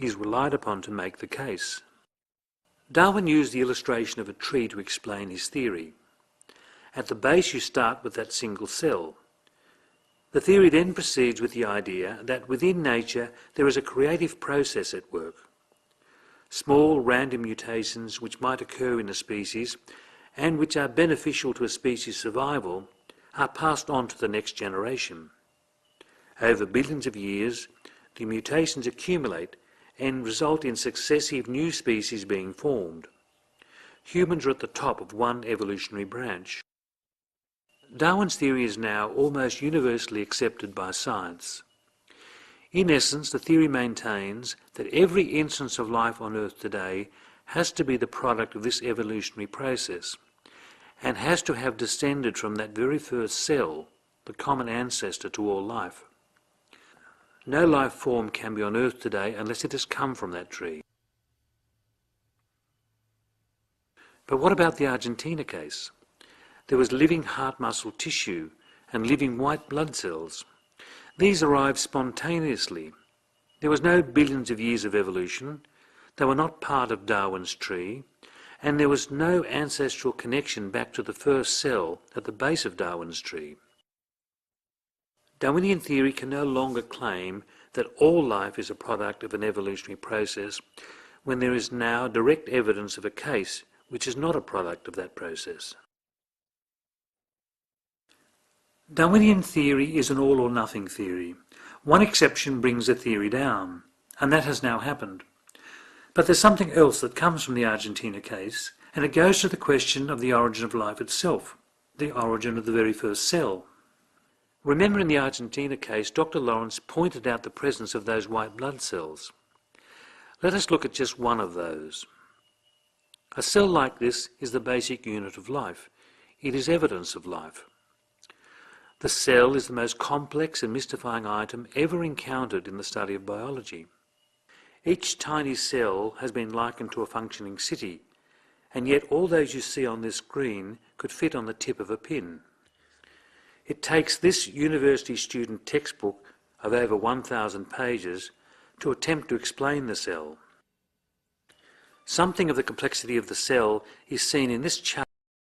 is relied upon to make the case. Darwin used the illustration of a tree to explain his theory. At the base you start with that single cell. The theory then proceeds with the idea that within nature there is a creative process at work. Small random mutations which might occur in a species and which are beneficial to a species' survival are passed on to the next generation. Over billions of years, the mutations accumulate and result in successive new species being formed. Humans are at the top of one evolutionary branch. Darwin's theory is now almost universally accepted by science. In essence, the theory maintains that every instance of life on Earth today has to be the product of this evolutionary process and has to have descended from that very first cell, the common ancestor to all life. No life form can be on Earth today unless it has come from that tree. But what about the Argentina case? There was living heart muscle tissue and living white blood cells. These arrived spontaneously. There was no billions of years of evolution. They were not part of Darwin's tree, and there was no ancestral connection back to the first cell at the base of Darwin's tree. Darwinian theory can no longer claim that all life is a product of an evolutionary process when there is now direct evidence of a case which is not a product of that process. Darwinian theory is an all-or-nothing theory. One exception brings the theory down, and that has now happened. But there's something else that comes from the Argentina case, and it goes to the question of the origin of life itself, the origin of the very first cell. Remember, in the Argentina case, Dr. Lawrence pointed out the presence of those white blood cells. Let us look at just one of those. A cell like this is the basic unit of life. It is evidence of life. The cell is the most complex and mystifying item ever encountered in the study of biology. Each tiny cell has been likened to a functioning city, and yet all those you see on this screen could fit on the tip of a pin. It takes this university student textbook of over 1,000 pages to attempt to explain the cell. Something of the complexity of the cell is seen in this chart.